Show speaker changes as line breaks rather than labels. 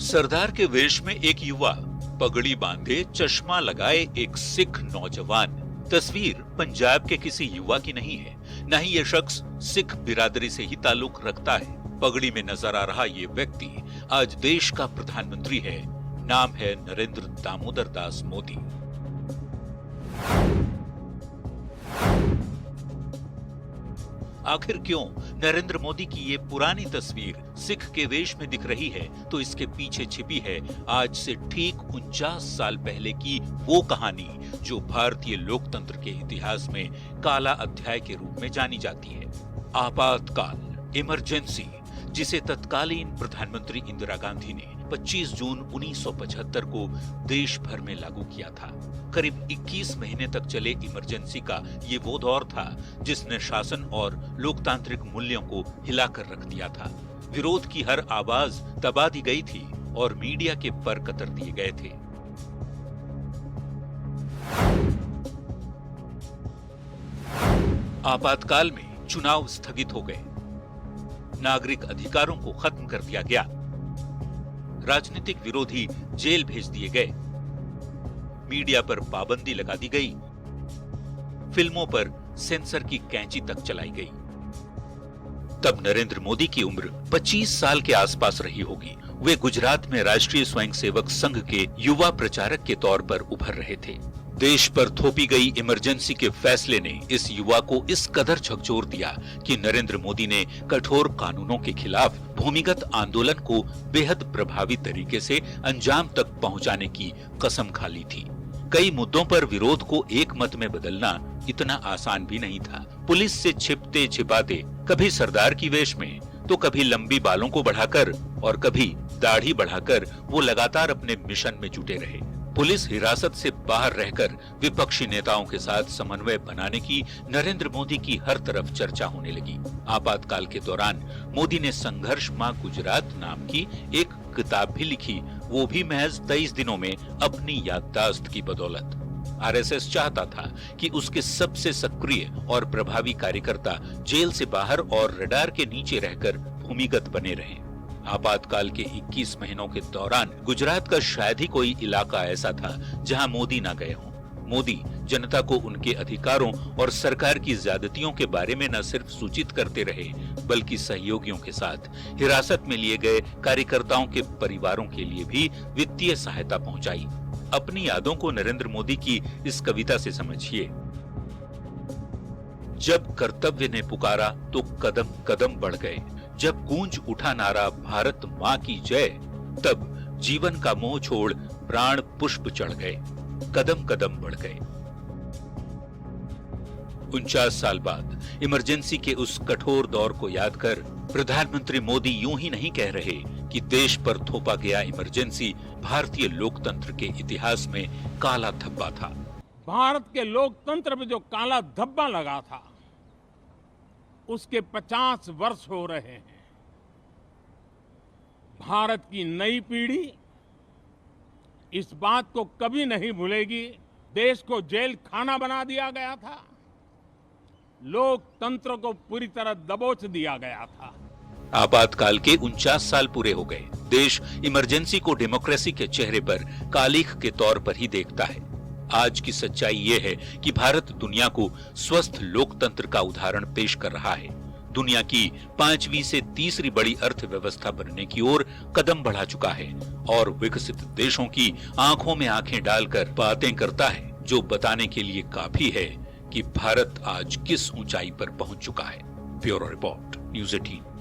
सरदार के वेश में एक युवा, पगड़ी बांधे चश्मा लगाए एक सिख नौजवान। तस्वीर पंजाब के किसी युवा की नहीं है, न ही यह शख्स सिख बिरादरी से ही ताल्लुक रखता है। पगड़ी में नजर आ रहा ये व्यक्ति आज देश का प्रधानमंत्री है। नाम है नरेंद्र दामोदर दास मोदी। आखिर क्यों नरेंद्र मोदी की ये पुरानी तस्वीर सिख के वेश में दिख रही है? तो इसके पीछे छिपी है आज से ठीक 49 साल पहले की वो कहानी जो भारतीय लोकतंत्र के इतिहास में काला अध्याय के रूप में जानी जाती है। आपातकाल, इमरजेंसी, जिसे तत्कालीन प्रधानमंत्री इंदिरा गांधी ने 25 जून 1975 को देश भर में लागू किया था। करीब 21 महीने तक चले इमरजेंसी का ये वो दौर था जिसने शासन और लोकतांत्रिक मूल्यों को हिलाकर रख दिया था। विरोध की हर आवाज दबा दी गई थी और मीडिया के पर कतर दिए गए थे। आपातकाल में चुनाव स्थगित हो गए, नागरिक अधिकारों को खत्म कर दिया गया, राजनीतिक विरोधी जेल भेज दिए गए, मीडिया पर पाबंदी लगा दी गई, फिल्मों पर सेंसर की कैंची तक चलाई गई। तब नरेंद्र मोदी की उम्र 25 साल के आसपास रही होगी। वे गुजरात में राष्ट्रीय स्वयंसेवक संघ के युवा प्रचारक के तौर पर उभर रहे थे। देश पर थोपी गई इमरजेंसी के फैसले ने इस युवा को इस कदर झकझोर दिया कि नरेंद्र मोदी ने कठोर कानूनों के खिलाफ भूमिगत आंदोलन को बेहद प्रभावी तरीके से अंजाम तक पहुंचाने की कसम खा ली थी। कई मुद्दों पर विरोध को एक मत में बदलना इतना आसान भी नहीं था। पुलिस से छिपते छिपाते, कभी सरदार की वेश में तो कभी लंबी बालों को बढ़ाकर और कभी दाढ़ी बढ़ाकर वो लगातार अपने मिशन में जुटे रहे। पुलिस हिरासत से बाहर रहकर विपक्षी नेताओं के साथ समन्वय बनाने की नरेंद्र मोदी की हर तरफ चर्चा होने लगी। आपातकाल के दौरान मोदी ने संघर्ष मां गुजरात नाम की एक किताब भी लिखी, वो भी महज 23 दिनों में अपनी याददाश्त की बदौलत। आरएसएस चाहता था कि उसके सबसे सक्रिय और प्रभावी कार्यकर्ता जेल से बाहर और रडार के नीचे रहकर भूमिगत बने रहें। आपातकाल के 21 महीनों के दौरान गुजरात का शायद ही कोई इलाका ऐसा था जहां मोदी न गए हों। मोदी जनता को उनके अधिकारों और सरकार की ज्यादतियों के बारे में न सिर्फ सूचित करते रहे, बल्कि सहयोगियों के साथ हिरासत में लिए गए कार्यकर्ताओं के परिवारों के लिए भी वित्तीय सहायता पहुंचाई। अपनी यादों को नरेंद्र मोदी की इस कविता से समझिए। जब कर्तव्य ने पुकारा तो कदम कदम बढ़ गए, जब गूंज उठा नारा भारत मां की जय, तब जीवन का मोह छोड़ प्राण पुष्प चढ़ गए, कदम कदम बढ़ गए। 49 साल बाद इमरजेंसी के उस कठोर दौर को याद कर प्रधानमंत्री मोदी यूं ही नहीं कह रहे कि देश पर थोपा गया इमरजेंसी भारतीय लोकतंत्र के इतिहास में काला धब्बा था।
भारत के लोकतंत्र में जो काला धब्बा लगा था, उसके 50 वर्ष हो रहे हैं। भारत की नई पीढ़ी इस बात को कभी नहीं भूलेगी, देश को जेल खाना बना दिया गया था, लोकतंत्र को पूरी तरह दबोच दिया गया था।
आपातकाल के 49 साल पूरे हो गए। देश इमरजेंसी को डेमोक्रेसी के चेहरे पर कालिख के तौर पर ही देखता है। आज की सच्चाई ये है कि भारत दुनिया को स्वस्थ लोकतंत्र का उदाहरण पेश कर रहा है। दुनिया की 5वीं से तीसरी बड़ी अर्थव्यवस्था बनने की ओर कदम बढ़ा चुका है और विकसित देशों की आंखों में आंखें डालकर बातें करता है, जो बताने के लिए काफी है कि भारत आज किस ऊंचाई पर पहुंच चुका है। Bureau report, news 18।